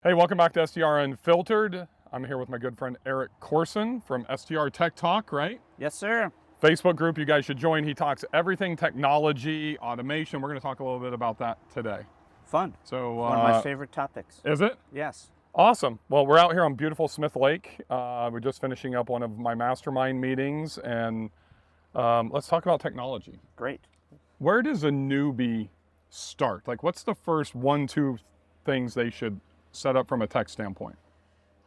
Hey, welcome back to STR Unfiltered. I'm here with my good friend Erik Courson from STR Tech Talk, right? Yes, sir. Facebook group you guys should join. He talks everything technology, automation. We're going to talk a little bit about that today. Fun. So, One of my favorite topics. is it? Yes. Awesome. Well, we're out here on beautiful Smith Lake. We're just finishing up one of my mastermind meetings, and let's talk about technology. Great. Where does a newbie start? Like, what's the first 1-2 things they should set up from a tech standpoint?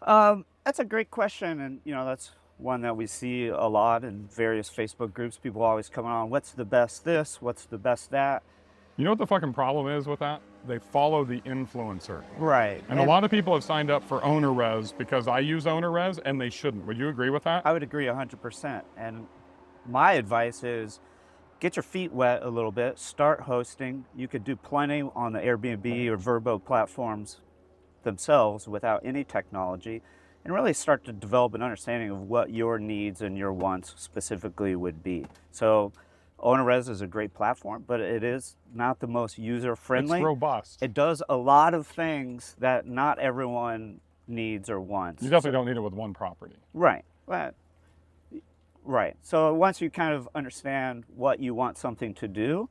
That's a great question, and that's one that we see a lot in various Facebook groups. People always coming on, what's the best this? What's the best that? You know what the fucking problem is with that? They follow the influencer. Right. And a lot of people have signed up for OwnerRez because I use OwnerRez, and they shouldn't. Would you agree with that? I would agree 100%. And my advice is get your feet wet a little bit, start hosting. You could do plenty on the Airbnb or Vrbo platforms themselves without any technology, and really start to develop an understanding of what your needs and your wants specifically would be. So OwnerRez is a great platform, but it is not the most user-friendly. It's robust. It does a lot of things that not everyone needs or wants. You definitely don't need it with one property. Right. Right. So once you kind of understand what you want something to do,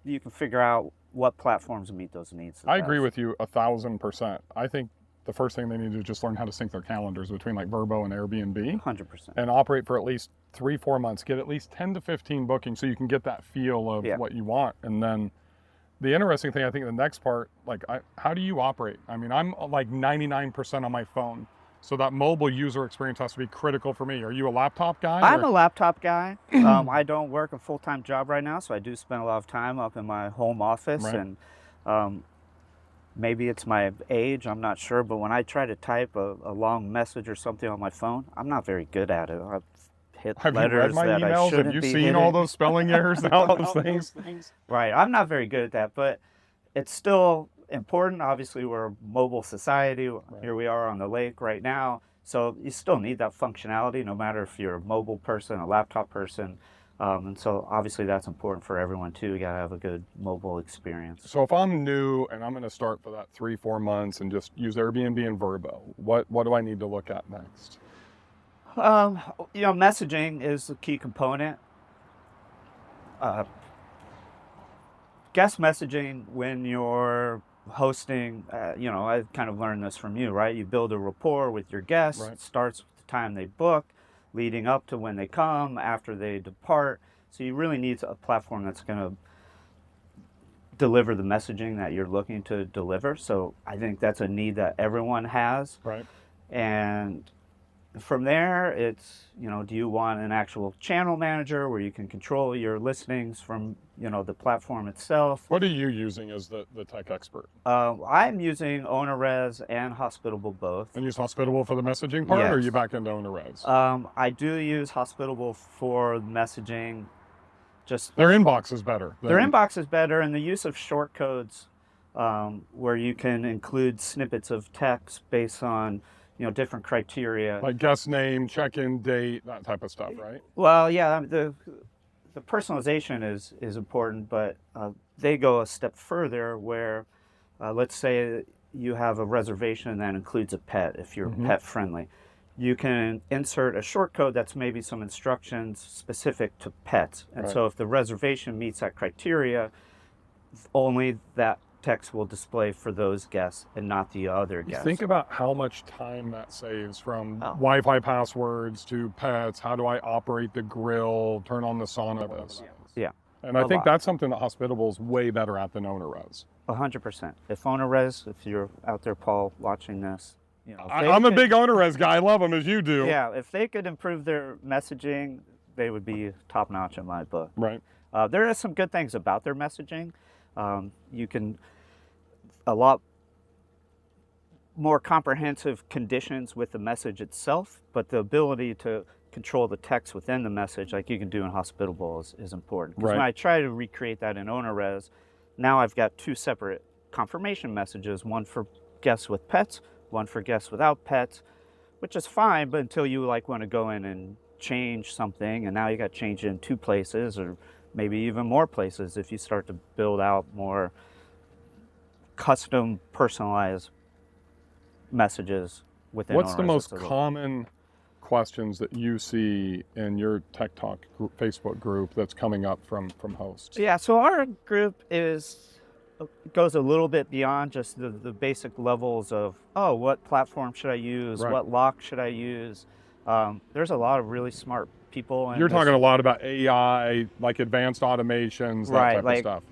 you can figure out what platforms meet those needs. I agree with you 1,000%. I think the first thing they need to do is just learn how to sync their calendars between like Vrbo and Airbnb. 100%. And operate for at least 3-4 months. Get at least 10 to 15 bookings so you can get that feel of what you want. And then the interesting thing, I think the next part, like how do you operate? I mean, I'm like 99% on my phone. So that mobile user experience has to be critical for me. Are you a laptop guy? I'm a laptop guy. I don't work a full-time job right now, so I do spend a lot of time up in my home office. Right. And maybe it's my age, I'm not sure, but when I try to type a long message or something on my phone, I'm not very good at it. I've hit Have letters you read my that emails? I shouldn't Have you be seen hitting. all those spelling errors and all those things? Right, I'm not very good at that, but it's still important. Obviously, we're a mobile society. Right. Here we are on the lake right now. So you still need that functionality, no matter if you're a mobile person, a laptop person. And so obviously that's important for everyone too. You gotta have a good mobile experience. So if I'm new and I'm gonna start for that 3-4 months and just use Airbnb and Vrbo, what do I need to look at next? Messaging is a key component. Guest messaging when you're hosting, I've kind of learned this from you, right? You build a rapport with your guests. Right. It starts with the time they book, leading up to when they come, after they depart. So you really need a platform that's going to deliver the messaging that you're looking to deliver. So I think that's a need that everyone has. Right. And from there, it's, do you want an actual channel manager where you can control your listings from, the platform itself? What are you using as the tech expert? I'm using OwnerRez and Hospitable both. And use Hospitable for the messaging part, Yes. or are you back into OwnerRez? I do use Hospitable for messaging. Just Their inbox is better. Their inbox is better, and the use of short codes where you can include snippets of text based on different criteria. Like guest name, check-in date, that type of stuff, right? Well, yeah, the personalization is important, but they go a step further where, let's say you have a reservation that includes a pet, if you're pet friendly. You can insert a short code that's maybe some instructions specific to pets. And so if the reservation meets that criteria, only that text will display for those guests and not the other guests. Think about how much time that saves from Wi-Fi passwords to pets. How do I operate the grill, turn on the sauna? Yeah. And I think that's something that Hospitable is way better at than OwnerRez. 100%. If OwnerRez, if you're out there, Paul, watching this, I'm a big OwnerRez guy. I love them as you do. Yeah, if they could improve their messaging, they would be top notch in my book. Right. There are some good things about their messaging. You can a lot more comprehensive conditions with the message itself, but the ability to control the text within the message, like you can do in Hospitable, is important. Because when I try to recreate that in OwnerRez, now I've got 2 separate confirmation messages, one for guests with pets, one for guests without pets, which is fine, but until you want to go in and change something, and now you got to change it in 2 places or maybe even more places if you start to build out more custom personalized messages within What's the OwnerRez. most common questions that you see in your Tech Talk group, Facebook group that's coming up from hosts? Yeah, so our group goes a little bit beyond just the basic levels of, oh, what platform should I use? Right. What lock should I use? There's a lot of really smart people. You're talking a lot about AI, like advanced automations, that right, type like, of stuff.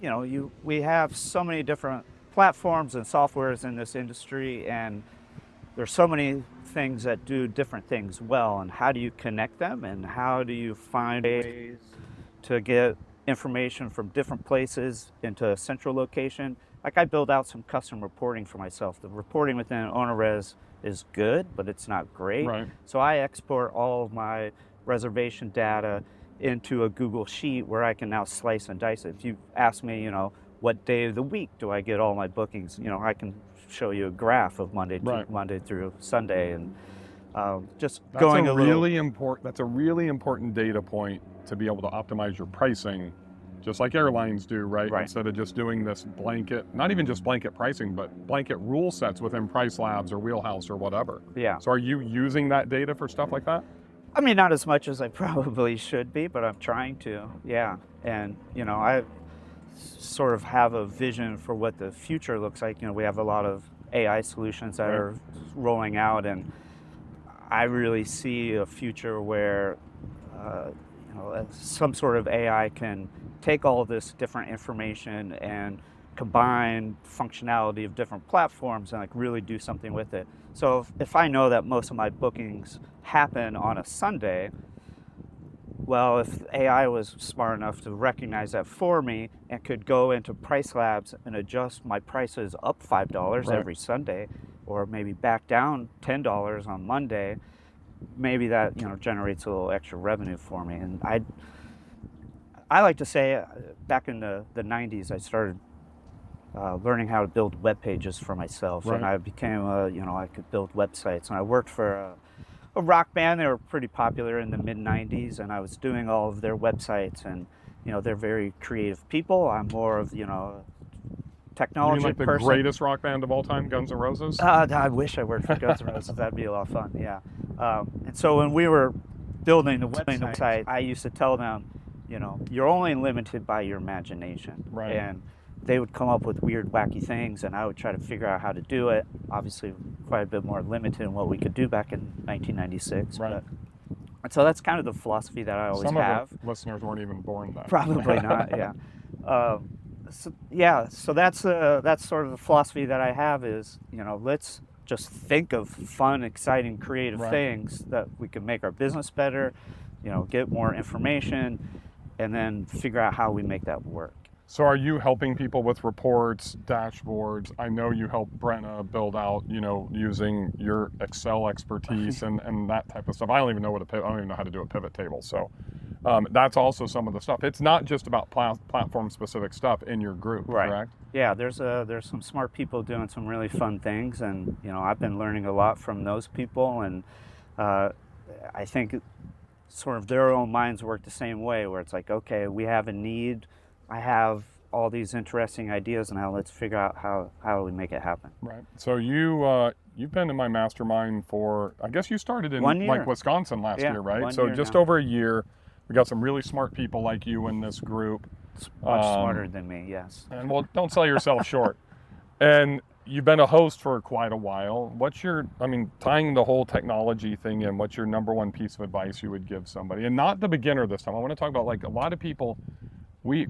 You know, we have so many different platforms and softwares in this industry, and there's so many things that do different things well, and how do you connect them, and how do you find ways to get information from different places into a central location? Like, I build out some custom reporting for myself. The reporting within OwnerRez is good, but it's not great. Right. So I export all of my reservation data into a Google Sheet where I can now slice and dice it. If you ask me, you know, what day of the week do I get all my bookings, you know, I can show you a graph of Monday through Sunday, and just that's going a really important data point to be able to optimize your pricing, just like airlines do, right? Instead of just doing this blanket, not even just blanket pricing, but blanket rule sets within Price Labs or Wheelhouse or whatever. Yeah. So are you using that data for stuff like that? I mean, not as much as I probably should be, but I'm trying to. Yeah. And, you know, I sort of have a vision for what the future looks like. You know, we have a lot of AI solutions that are rolling out, and I really see a future where you know, some sort of AI can take all of this different information and combine functionality of different platforms and like really do something with it. So if I know that most of my bookings happen on a Sunday, well, if AI was smart enough to recognize that for me and could go into Price Labs and adjust my prices up $5 every Sunday, or maybe back down $10 on Monday, maybe that, you know, generates a little extra revenue for me. And I like to say, back in the 90s, I started learning how to build web pages for myself, and I became you know, I could build websites, and I worked for a rock band. They were pretty popular in the mid 90s, and I was doing all of their websites, and, you know, they're very creative people. I'm more of, you know, technology you mean like the greatest rock band of all time, Guns N' Roses? I wish I worked for Guns N' Roses. That'd be a lot of fun, yeah. And so when we were building the website, I used to tell them, you know, you're only limited by your imagination. Right. And they would come up with weird, wacky things, and I would try to figure out how to do it. Obviously, quite a bit more limited than what we could do back in 1996. Right. And so that's kind of the philosophy that I always have. Some of the listeners weren't even born then. Probably not, yeah. So that's sort of the philosophy that I have is, you know, let's just think of fun, exciting, creative things that we can make our business better, you know, get more information, and then figure out how we make that work. So are you helping people with reports, dashboards? I know you helped Brenna build out, you know, using your Excel expertise and that type of stuff. I don't even know I don't even know how to do a pivot table. So that's also some of the stuff. It's not just about platform specific stuff in your group, correct? Yeah, there's some smart people doing some really fun things, and, you know, I've been learning a lot from those people, and I think sort of their own minds work the same way, where it's like, okay, we have a need. I have all these interesting ideas, and now let's figure out how do we make it happen. Right. So you've been in my mastermind for, I guess you started in like Wisconsin last year, right? So just over a year. We got some really smart people like you in this group. Much smarter than me, yes. And well, don't sell yourself short. And you've been a host for quite a while. Tying the whole technology thing in, what's your number one piece of advice you would give somebody? And not the beginner this time. I want to talk about, like, a lot of people.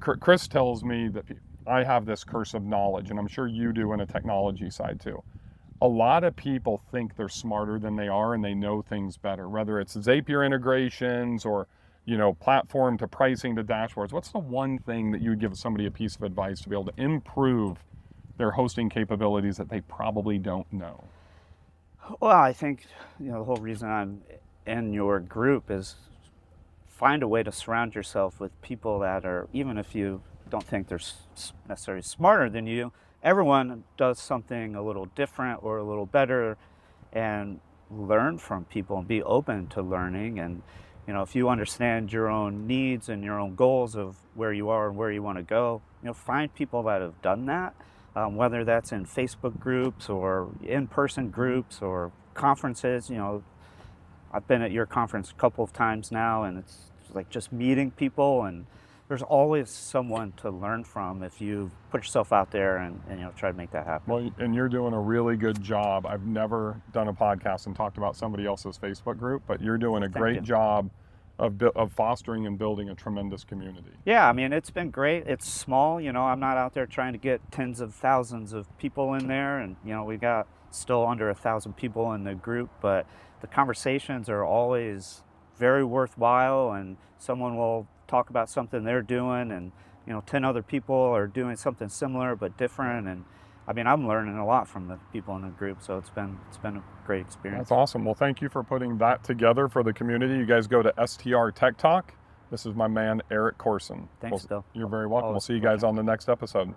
Chris tells me that I have this curse of knowledge, and I'm sure you do in a technology side too. A lot of people think they're smarter than they are, and they know things better, whether it's Zapier integrations or, you know, platform to pricing to dashboards. What's the one thing that you would give somebody a piece of advice to be able to improve their hosting capabilities that they probably don't know? Well, I think, you know, the whole reason I'm in your group is find a way to surround yourself with people that are, even if you don't think they're necessarily smarter than you, everyone does something a little different or a little better, and learn from people and be open to learning. And, you know, if you understand your own needs and your own goals of where you are and where you want to go, you know, find people that have done that. whether that's in Facebook groups or in-person groups or conferences. I've been at your conference a couple of times now, and it's like just meeting people, and there's always someone to learn from if you put yourself out there and try to make that happen. Well, and you're doing a really good job. I've never done a podcast and talked about somebody else's Facebook group, but you're doing a great job of fostering and building a tremendous community. Yeah, I mean, it's been great. It's small, I'm not out there trying to get tens of thousands of people in there, and we got still under 1,000 people in the group, but the conversations are always very worthwhile, and someone will talk about something they're doing, and 10 other people are doing something similar but different, and I mean, I'm learning a lot from the people in the group, so it's been a great experience. That's awesome. Well, thank you for putting that together for the community. You guys go to STR Tech Talk. This is my man Erik Courson. Thanks, Bill. You're very welcome. We'll see you guys on the next episode.